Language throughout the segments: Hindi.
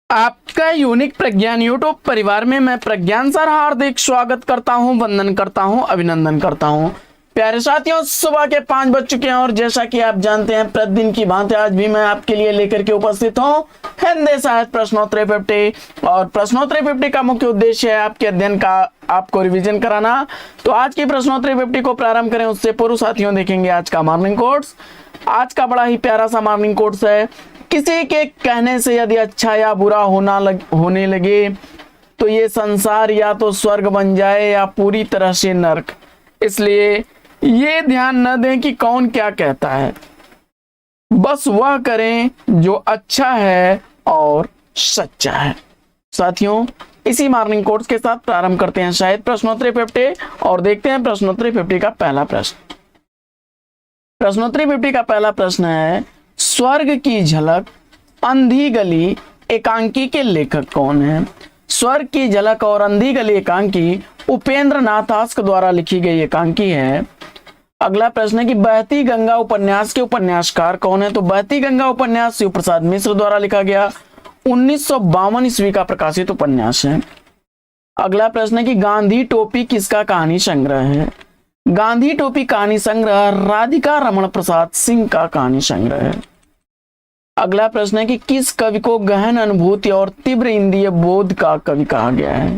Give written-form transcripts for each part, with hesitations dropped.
आपका यूनिक प्रज्ञान यूट्यूब परिवार में मैं प्रज्ञान सर हार्दिक स्वागत करता हूं, वंदन करता हूं, अभिनंदन करता हूं। प्यारे साथियों, सुबह के 5 बज चुके हैं और जैसा कि आप जानते हैं प्रतिदिन की भांति आज भी मैं आपके लिए लेकर के उपस्थित हूं हिंदी साहित्य प्रश्नोत्तरी 50। और प्रश्नोत्तरी 50 का मुख्य उद्देश्य है आपके अध्ययन का आपको रिवीजन कराना। तो आज की प्रश्नोत्तरी 50 को प्रारंभ करें उससे पूर्व साथियों देखेंगे आज का मॉर्निंग कोट्स। आज का बड़ा ही प्यारा सा मॉर्निंग कोट्स है, किसी के कहने से यदि अच्छा या बुरा होने लगे तो ये संसार या तो स्वर्ग बन जाए या पूरी तरह से नरक। इसलिए ये ध्यान न दें कि कौन क्या कहता है, बस वह करें जो अच्छा है और सच्चा है। साथियों, इसी मॉर्निंग कोट्स के साथ प्रारंभ करते हैं शायद प्रश्नोत्तरी 50 और देखते हैं प्रश्नोत्तरी 50 का पहला प्रश्न। प्रश्नोत्तरी 50 का पहला प्रश्न है, स्वर्ग की झलक अंधी गली एकांकी के लेखक कौन है? स्वर्ग की झलक और अंधी गली एकांकी उपेंद्र नाथ आस्क द्वारा लिखी गई एकांकी है। अगला प्रश्न है कि बहती गंगा उपन्यास के उपन्यासकार कौन है? तो बहती गंगा उपन्यास शिव प्रसाद मिश्र द्वारा लिखा गया 1952 ईस्वी का प्रकाशित उपन्यास है। अगला प्रश्न है कि गांधी टोपी किसका कहानी संग्रह है? गांधी टोपी कहानी संग्रह राधिका रमण प्रसाद सिंह का कहानी संग्रह है। अगला प्रश्न है कि किस कवि को गहन अनुभूति और तीव्र इंद्रिय बोध का कवि कहा गया है?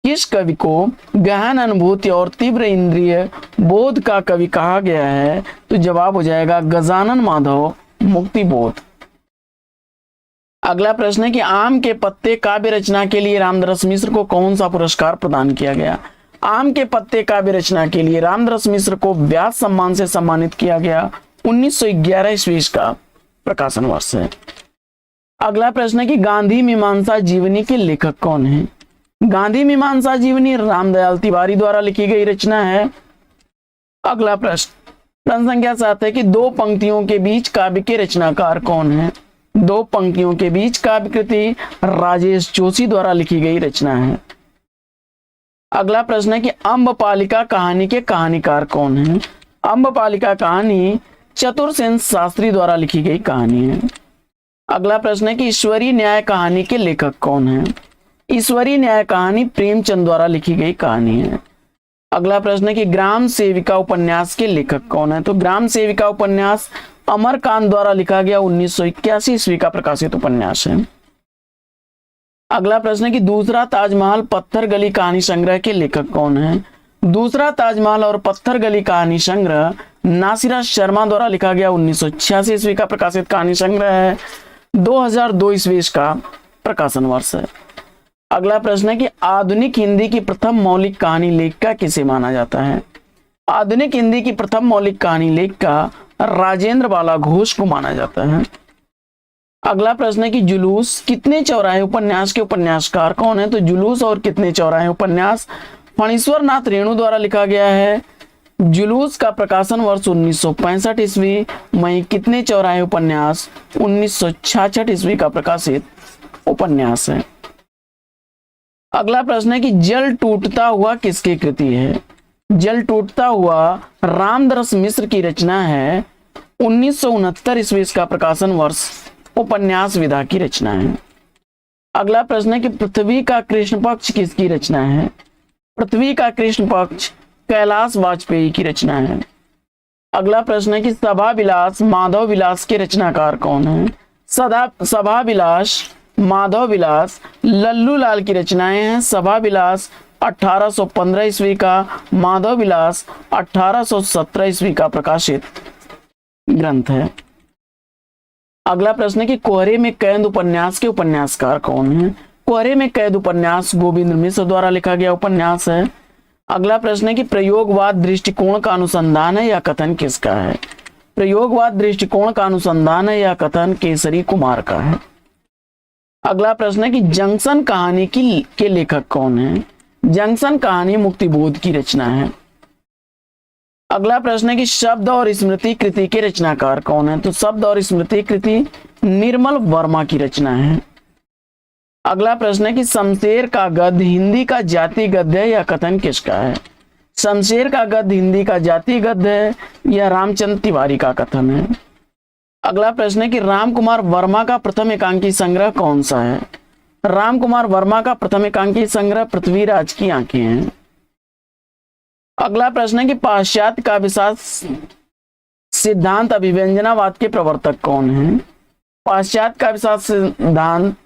किस कवि को गहन अनुभूति और तीव्र इंद्रिय बोध का कवि कहा गया है? तो जवाब हो जाएगा गजानन माधव मुक्ति बोध। अगला प्रश्न है कि आम के पत्ते काव्य रचना के लिए रामदरस मिश्र को कौन सा पुरस्कार प्रदान किया गया? आम के पत्ते काव्य रचना के लिए रामदरस मिश्र को व्यास सम्मान से सम्मानित किया गया 1911 ईस्वी का प्रकाशन वर्ष है। अगला प्रश्न है कि गांधी मीमांसा जीवनी के लेखक कौन है? गांधी मीमांसा जीवनी रामदयाल तिवारी द्वारा लिखी गई रचना है। अगला प्रश्न संख्या 7 है कि दो पंक्तियों के बीच काव्य के रचनाकार कौन है? दो पंक्तियों के बीच काव्य कृति राजेश जोशी द्वारा लिखी गई रचना है। अगला प्रश्न है कि अम्बपालिका कहानी के कहानीकार कौन है? अम्बपालिका कहानी चतुरसेन शास्त्री द्वारा लिखी गई कहानी है। अगला प्रश्न है कि ईश्वरीय न्याय कहानी के लेखक कौन है? ईश्वरीय न्याय कहानी प्रेमचंद द्वारा लिखी गई कहानी है। अगला प्रश्न है कि ग्राम सेविका उपन्यास के लेखक कौन है? तो ग्राम सेविका उपन्यास अमरकांत द्वारा लिखा गया 1981 ईस्वी का प्रकाशित उपन्यास है। अगला प्रश्न है कि दूसरा ताजमहल पत्थर गली कहानी संग्रह के लेखक कौन है? दूसरा ताजमहल और पत्थर गली कहानी संग्रह नासिरा शर्मा द्वारा लिखा गया 1986 ईस्वी का प्रकाशित कहानी संग्रह है। 2002 ईस्वी का प्रकाशन वर्ष है। अगला प्रश्न है कि आधुनिक हिंदी की प्रथम मौलिक कहानी लेखिका किसे माना जाता है? आधुनिक हिंदी की प्रथम मौलिक कहानी लेखिका राजेंद्र बाला घोष को माना जाता है। अगला प्रश्न है कि जुलूस कितने चौराहे उपन्यास के उपन्यासकार कौन है? तो जुलूस और कितने चौराहे उपन्यास फणीश्वर नाथ रेणु द्वारा लिखा गया है। जुलूस का प्रकाशन वर्ष 1965 ईस्वी, मई कितने चौराहे उपन्यास 1966 ईस्वी का प्रकाशित उपन्यास है। अगला प्रश्न है कि जल टूटता हुआ किसकी कृति है? जल टूटता हुआ रामदरस मिश्र की रचना है। 1969 ईस्वी का प्रकाशन वर्ष उपन्यास विधा की रचना है। अगला प्रश्न है कि पृथ्वी का कृष्ण पक्ष किसकी रचना है? पृथ्वी का कृष्ण पक्ष कैलाश वाजपेयी की रचना है। अगला प्रश्न है कि सभा विलास माधव विलास के रचनाकार कौन है? सभा विलास माधव विलास लल्लू लाल की रचनाएं हैं। सभा विलास 1815 ईस्वी का, माधव विलास 1817 ईस्वी का प्रकाशित ग्रंथ है। अगला प्रश्न है कि कोहरे में कैद उपन्यास के उपन्यासकार कौन है? कोहरे में कैद उपन्यास गोविंद मिश्र द्वारा लिखा गया उपन्यास है। अगला प्रश्न है कि प्रयोगवाद दृष्टिकोण का अनुसंधान है या कथन किसका है? प्रयोगवाद दृष्टिकोण का अनुसंधान है या कथन केसरी कुमार का है। अगला प्रश्न है कि जंक्शन कहानी के लेखक कौन है? जंक्शन कहानी मुक्तिबोध की रचना है। अगला प्रश्न है कि शब्द और स्मृति कृति के रचनाकार कौन है? तो शब्द और स्मृति कृति निर्मल वर्मा की रचना है। अगला प्रश्न है कि शमशेर का गद्य हिंदी का जाति गद्य है या कथन किसका है? शमशेर का गद्य हिंदी का जाति गद्य है या रामचंद्र तिवारी का कथन है। अगला प्रश्न है कि राम कुमार वर्मा का प्रथम एकांकी संग्रह कौन सा है? राम कुमार वर्मा का प्रथम एकांकी संग्रह पृथ्वीराज की आंखें हैं। अगला प्रश्न है कि पाश्चात्य काव्यशास्त्र सिद्धांत अभिव्यंजनावाद के प्रवर्तक कौन हैं? पाश्चात्य काव्यशास्त्र सिद्धांत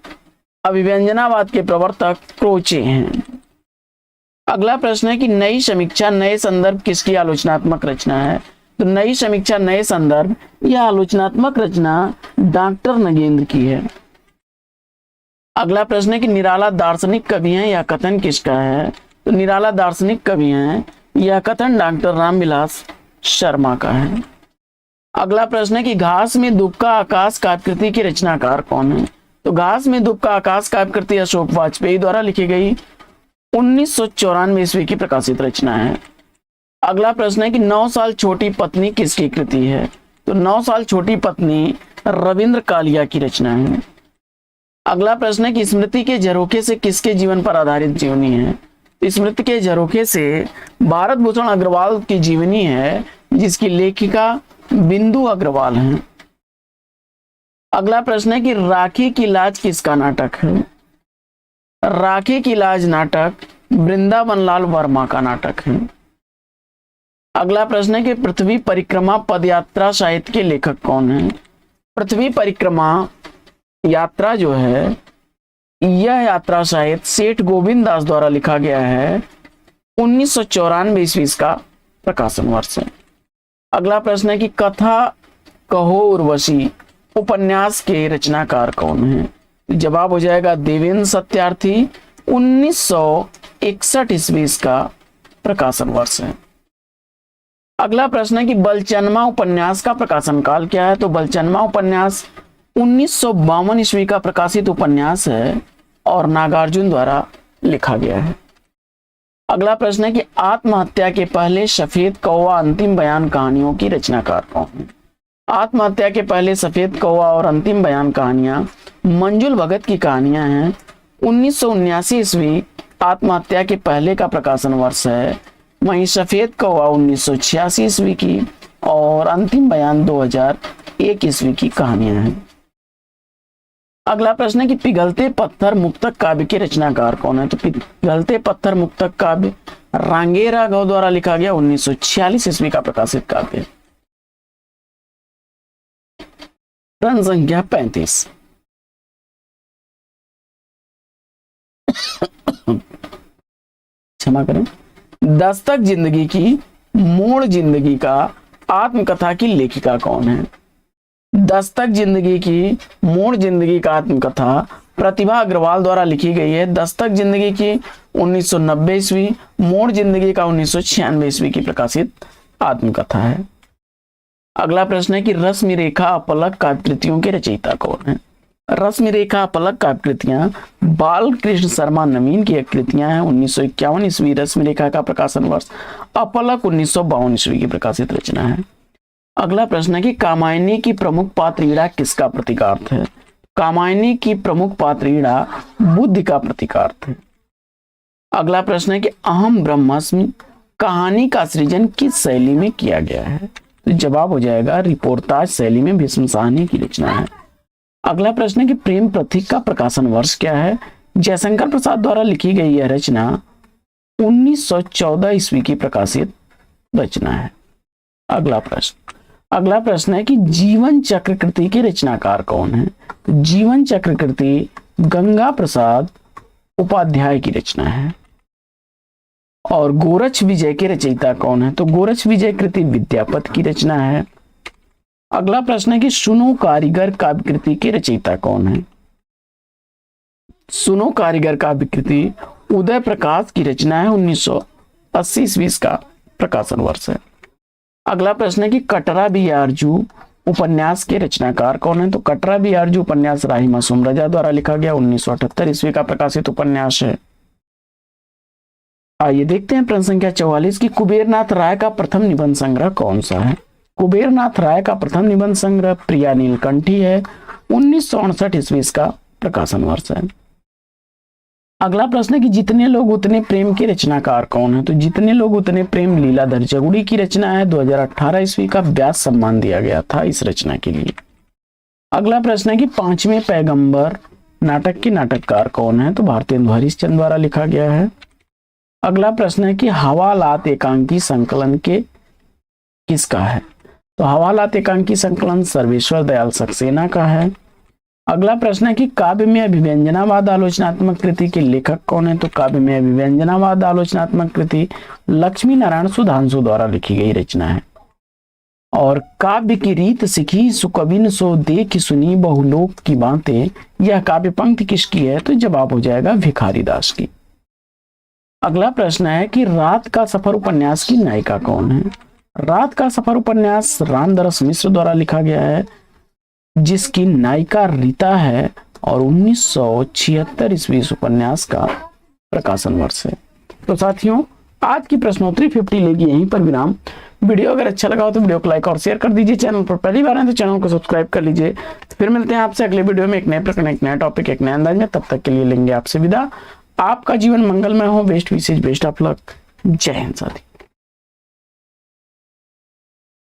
अभिव्यंजनावाद के प्रवर्तक क्रोचे हैं। अगला प्रश्न है कि नई समीक्षा नए संदर्भ किसकी आलोचनात्मक रचना है? तो नई समीक्षा नए संदर्भ यह आलोचनात्मक रचना डॉक्टर नगेंद्र की है। अगला प्रश्न है कि निराला दार्शनिक कवि हैं, यह कथन किसका है? तो निराला दार्शनिक कवि हैं, यह कथन डॉक्टर रामविलास शर्मा का है। अगला प्रश्न है कि घास में दुब का आकाश काव्यकृति की रचनाकार कौन है? तो घास में दुब का आकाश काव्यकृति अशोक वाजपेयी द्वारा लिखी गई 1994 ईस्वी की प्रकाशित रचना है। अगला प्रश्न है कि 9 साल छोटी पत्नी किसकी कृति है? तो 9 साल छोटी पत्नी रविंद्र कालिया की रचना है। अगला प्रश्न है कि स्मृति के झरोखे से किसके जीवन पर आधारित जीवनी है? स्मृति के झरोखे से भारत भूषण अग्रवाल की जीवनी है, जिसकी लेखिका बिंदु अग्रवाल हैं। अगला प्रश्न है कि राखी की लाज किसका नाटक है? राखी की लाज नाटक वृंदावन लाल वर्मा का नाटक है। अगला प्रश्न है कि पृथ्वी परिक्रमा पदयात्रा साहित्य के लेखक कौन है? पृथ्वी परिक्रमा यात्रा जो है, यह यात्रा साहित्य सेठ गोविंद दास द्वारा लिखा गया है। 1994 ईस्वी का प्रकाशन वर्ष है। अगला प्रश्न है कि कथा कहो उर्वशी उपन्यास के रचनाकार कौन है? जवाब हो जाएगा देवेंद्र सत्यार्थी। 1961 ईस्वी का प्रकाशन वर्ष है। अगला प्रश्न है कि बलचनमा उपन्यास का प्रकाशन काल क्या है? तो बलचनमा उपन्यास 1952 ईस्वी का प्रकाशित उपन्यास है और नागार्जुन द्वारा लिखा गया है। अगला प्रश्न है कि आत्महत्या के पहले सफेद कौवा अंतिम बयान कहानियों की रचनाकार कौन है? आत्महत्या के पहले सफेद कौवा और अंतिम बयान कहानियां मंजुल भगत की कहानियां हैं। 1979 ईस्वी आत्महत्या के पहले का प्रकाशन वर्ष है। वहीं सफेद कौवा 1986 ईस्वी की और अंतिम बयान 2001 ईस्वी की कहानियां हैं। अगला प्रश्न है कि पिघलते पत्थर मुक्तक काव्य के रचनाकार कौन है? तो पिघलते पत्थर मुक्तक काव्य रांगे राघव द्वारा लिखा गया 1946 ईस्वी का प्रकाशित काव्य। प्रश्न संख्या 35। क्षमा करें। दस्तक जिंदगी की मोड़ जिंदगी का आत्मकथा की लेखिका कौन है? दस्तक जिंदगी की मोड़ जिंदगी का आत्मकथा प्रतिभा अग्रवाल द्वारा लिखी गई है। दस्तक जिंदगी की 1990 ईस्वी, मोड़ जिंदगी का 1996 ईस्वी की प्रकाशित आत्मकथा है। अगला प्रश्न है कि रश्मि रेखा अपलक काव्यकृतियों के रचयिता कौन है? रश्मि रेखा अपलक काव्यकृतियां बाल कृष्ण शर्मा नवीन की कृतियां हैं। 1951 ईस्वी रश्मि रेखा का प्रकाशन वर्ष, अपलक 1952 ईस्वी की प्रकाशित रचना है। अगला प्रश्न है कि कामायनी की प्रमुख पात्रीड़ा किसका प्रतीकार्थ है? कामायनी की प्रमुख पात्रीड़ा बुद्धि का प्रतीकार्थ है। अगला प्रश्न है कि अहम ब्रह्मास्मि कहानी का सृजन किस शैली में किया गया है? तो जवाब हो जाएगा रिपोर्टाज शैली में भीष्म साहनी की रचना है। अगला प्रश्न है कि प्रेम प्रतीक का प्रकाशन वर्ष क्या है? जयशंकर प्रसाद द्वारा लिखी गई यह रचना 1914 ईस्वी की प्रकाशित रचना है। अगला प्रश्न है कि जीवन चक्र कृति के रचनाकार कौन है? तो जीवन चक्र कृति गंगा प्रसाद उपाध्याय की रचना है। और गोरक्ष विजय के रचयिता कौन है? तो गोरक्ष विजय कृति विद्यापत की रचना है। अगला प्रश्न है कि सुनो कारीगर काव्य कृति के रचयिता कौन है? सुनो कारीगर काव्य कृति उदय प्रकाश की रचना है। 1980 ईस्वी का प्रकाशन वर्ष है। अगला प्रश्न है कि कटरा बियारजू उपन्यास के रचनाकार कौन है? तो कटरा बियारजू उपन्यास राही मासूम रजा द्वारा लिखा गया 1978 ईस्वी का प्रकाशित उपन्यास है। आइए देखते हैं प्रश्न संख्या 44 की कुबेरनाथ राय का प्रथम निबंध संग्रह कौन सा है? कुबेरनाथ राय का प्रथम निबंध संग्रह प्रिया नीलकंठी है। 1968 ईस्वी का प्रकाशन वर्ष है। अगला प्रश्न है कि जितने लोग उतने प्रेम के रचनाकार कौन है? तो जितने लोग उतने प्रेम लीलाधर जगुड़ी की रचना है। 2018 ईस्वी का व्यास सम्मान दिया गया था इस रचना के लिए। अगला प्रश्न है कि पांचवें पैगंबर नाटक के नाटककार कौन है? तो भारतेंदु हरिश्चंद्र द्वारा लिखा गया है। अगला प्रश्न है कि हवालात एकांकी संकलन के किसका है? तो हवालात एकांकी संकलन सर्वेश्वर दयाल सक्सेना का है। अगला प्रश्न है कि काव्य में अभिव्यंजनावाद आलोचनात्मक कृति के लेखक कौन है? तो काव्य में अभिव्यंजनावाद आलोचनात्मक कृति लक्ष्मी नारायण सुधांशु द्वारा लिखी गई रचना है। और काव्य की रीत सीखी सुकविन सो देख सुनी बहुलोक की बातें, यह काव्य पंक्ति किसकी है? तो जवाब हो जाएगा भिखारी दास की। अगला प्रश्न है कि रात का सफर उपन्यास की नायिका कौन है? रात का सफर उपन्यास रामदरस मिश्र द्वारा लिखा गया है, जिसकी नायिका रीता है और 1976 ईस्वी इस उपन्यास का प्रकाशन वर्ष है। तो साथियों, आज की प्रश्नोत्तरी 50 लेगी यहीं पर विराम। वीडियो अगर अच्छा लगा हो तो वीडियो को लाइक और शेयर कर दीजिए। चैनल पर पहली बार आए तो चैनल को सब्सक्राइब कर लीजिए। फिर मिलते हैं आपसे अगले वीडियो में एक नए प्रकरण, एक नया टॉपिक, एक नए अंदाज में। तब तक के लिए लेंगे आपसे विदा। आपका जीवन मंगलमय हो। बेस्ट विशेष, बेस्ट ऑफ लक। जय हिंद साथी।